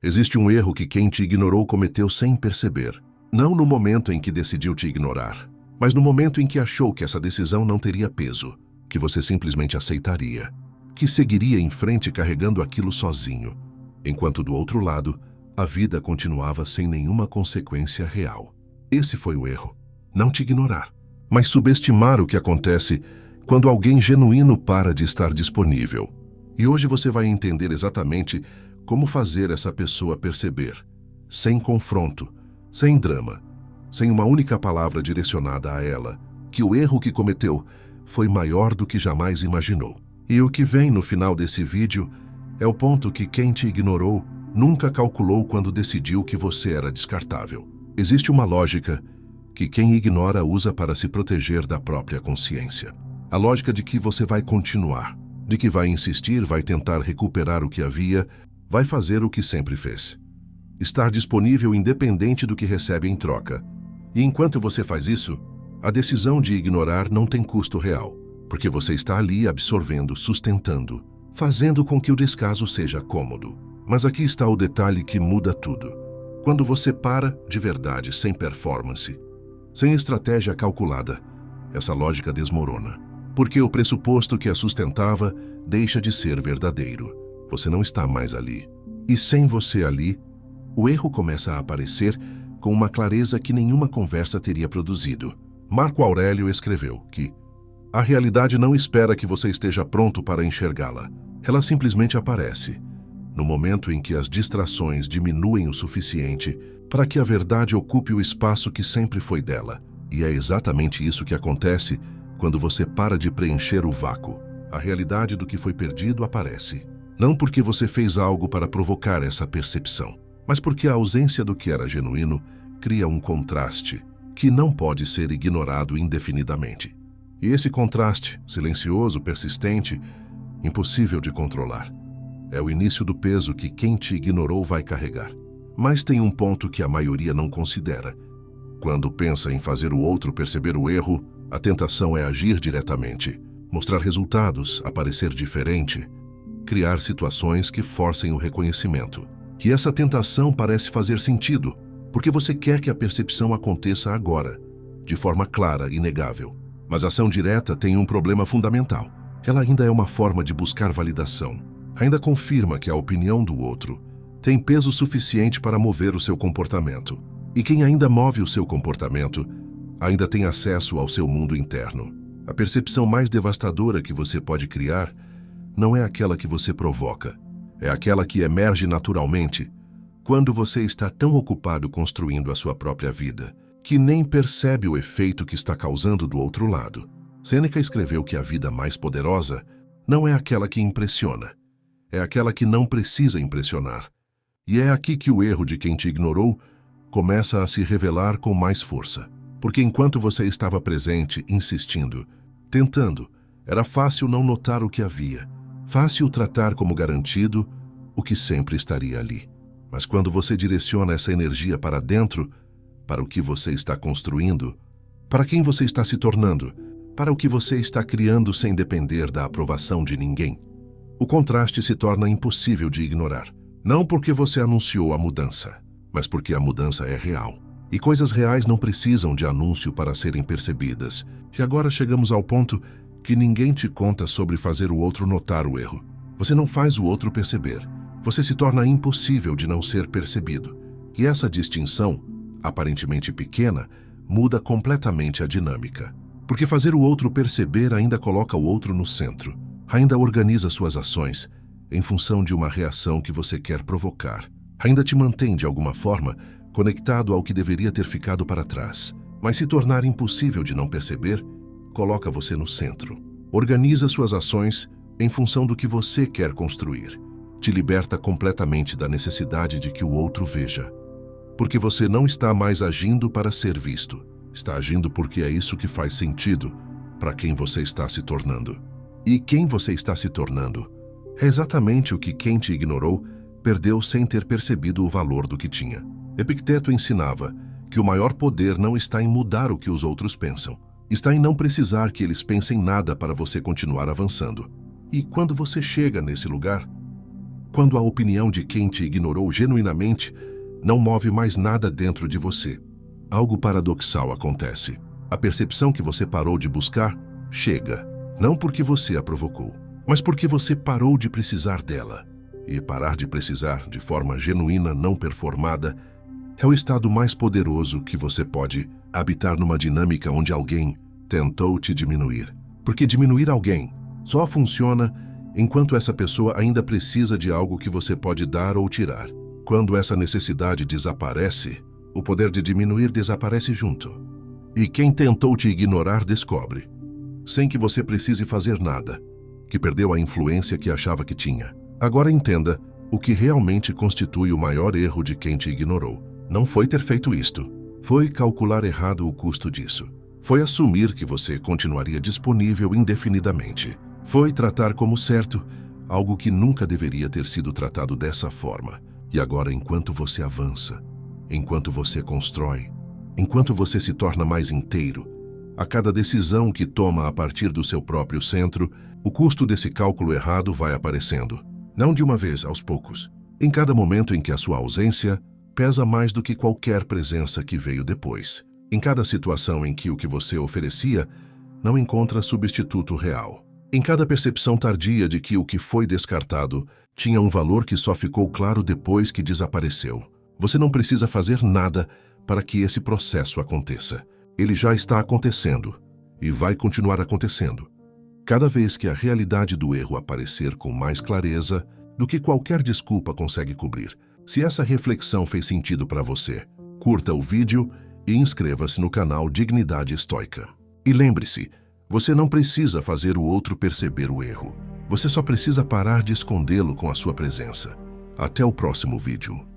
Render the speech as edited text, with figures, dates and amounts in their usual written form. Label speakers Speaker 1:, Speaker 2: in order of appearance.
Speaker 1: Existe um erro que quem te ignorou cometeu sem perceber. Não no momento em que decidiu te ignorar, mas no momento em que achou que essa decisão não teria peso, que você simplesmente aceitaria, que seguiria em frente carregando aquilo sozinho, enquanto do outro lado, a vida continuava sem nenhuma consequência real. Esse foi o erro. Não te ignorar, mas subestimar o que acontece quando alguém genuíno para de estar disponível. E hoje você vai entender exatamente como fazer essa pessoa perceber, sem confronto, sem drama, sem uma única palavra direcionada a ela, que o erro que cometeu foi maior do que jamais imaginou. E o que vem no final desse vídeo é o ponto que quem te ignorou nunca calculou quando decidiu que você era descartável. Existe uma lógica que quem ignora usa para se proteger da própria consciência. A lógica de que você vai continuar, de que vai insistir, vai tentar recuperar o que havia, vai fazer o que sempre fez. Estar disponível independente do que recebe em troca. E enquanto você faz isso, a decisão de ignorar não tem custo real, porque você está ali absorvendo, sustentando, fazendo com que o descaso seja cômodo. Mas aqui está o detalhe que muda tudo. Quando você para de verdade, sem performance, sem estratégia calculada, essa lógica desmorona. Porque o pressuposto que a sustentava deixa de ser verdadeiro. Você não está mais ali. E sem você ali, o erro começa a aparecer com uma clareza que nenhuma conversa teria produzido. Marco Aurélio escreveu que a realidade não espera que você esteja pronto para enxergá-la. Ela simplesmente aparece, no momento em que as distrações diminuem o suficiente para que a verdade ocupe o espaço que sempre foi dela. E é exatamente isso que acontece quando você para de preencher o vácuo. A realidade do que foi perdido aparece. Não porque você fez algo para provocar essa percepção, mas porque a ausência do que era genuíno cria um contraste que não pode ser ignorado indefinidamente. E esse contraste, silencioso, persistente, impossível de controlar, é o início do peso que quem te ignorou vai carregar. Mas tem um ponto que a maioria não considera. Quando pensa em fazer o outro perceber o erro, a tentação é agir diretamente, mostrar resultados, aparecer diferente, criar situações que forcem o reconhecimento. E essa tentação parece fazer sentido, porque você quer que a percepção aconteça agora, de forma clara e inegável. Mas a ação direta tem um problema fundamental. Ela ainda é uma forma de buscar validação. Ainda confirma que a opinião do outro tem peso suficiente para mover o seu comportamento. E quem ainda move o seu comportamento ainda tem acesso ao seu mundo interno. A percepção mais devastadora que você pode criar não é aquela que você provoca. É aquela que emerge naturalmente quando você está tão ocupado construindo a sua própria vida que nem percebe o efeito que está causando do outro lado. Sêneca escreveu que a vida mais poderosa não é aquela que impressiona, é aquela que não precisa impressionar. E é aqui que o erro de quem te ignorou começa a se revelar com mais força. Porque enquanto você estava presente, insistindo, tentando, era fácil não notar o que havia, fácil tratar como garantido o que sempre estaria ali. Mas quando você direciona essa energia para dentro, para o que você está construindo, para quem você está se tornando, para o que você está criando sem depender da aprovação de ninguém, o contraste se torna impossível de ignorar. Não porque você anunciou a mudança, mas porque a mudança é real. E coisas reais não precisam de anúncio para serem percebidas. E agora chegamos ao ponto que ninguém te conta sobre fazer o outro notar o erro. Você não faz o outro perceber. Você se torna impossível de não ser percebido. E essa distinção, aparentemente pequena, muda completamente a dinâmica. Porque fazer o outro perceber ainda coloca o outro no centro, ainda organiza suas ações em função de uma reação que você quer provocar, ainda te mantém, de alguma forma, conectado ao que deveria ter ficado para trás. Mas se tornar impossível de não perceber, coloca você no centro. Organiza suas ações em função do que você quer construir. Te liberta completamente da necessidade de que o outro veja. Porque você não está mais agindo para ser visto. Está agindo porque é isso que faz sentido para quem você está se tornando. E quem você está se tornando é exatamente o que quem te ignorou perdeu sem ter percebido o valor do que tinha. Epicteto ensinava que o maior poder não está em mudar o que os outros pensam. Está em não precisar que eles pensem nada para você continuar avançando. E quando você chega nesse lugar, Quando a opinião de quem te ignorou genuinamente não move mais nada dentro de você. Algo paradoxal acontece. A percepção que você parou de buscar chega, não porque você a provocou, mas porque você parou de precisar dela. E parar de precisar de forma genuína, não performada, é o estado mais poderoso que você pode habitar numa dinâmica onde alguém tentou te diminuir. Porque diminuir alguém só funciona enquanto essa pessoa ainda precisa de algo que você pode dar ou tirar. Quando essa necessidade desaparece, o poder de diminuir desaparece junto. E quem tentou te ignorar descobre, sem que você precise fazer nada, que perdeu a influência que achava que tinha. Agora entenda o que realmente constitui o maior erro de quem te ignorou. Não foi ter feito isto. Foi calcular errado o custo disso. Foi assumir que você continuaria disponível indefinidamente. Foi tratar como certo algo que nunca deveria ter sido tratado dessa forma. E agora, enquanto você avança, enquanto você constrói, enquanto você se torna mais inteiro, a cada decisão que toma a partir do seu próprio centro, o custo desse cálculo errado vai aparecendo. Não de uma vez, aos poucos. Em cada momento em que a sua ausência pesa mais do que qualquer presença que veio depois. Em cada situação em que o que você oferecia não encontra substituto real. Em cada percepção tardia de que o que foi descartado tinha um valor que só ficou claro depois que desapareceu. Você não precisa fazer nada para que esse processo aconteça. Ele já está acontecendo e vai continuar acontecendo. Cada vez que a realidade do erro aparecer com mais clareza do que qualquer desculpa consegue cobrir. Se essa reflexão fez sentido para você, curta o vídeo e inscreva-se no canal Dignidade Estoica. E lembre-se, você não precisa fazer o outro perceber o erro. Você só precisa parar de escondê-lo com a sua presença. Até o próximo vídeo.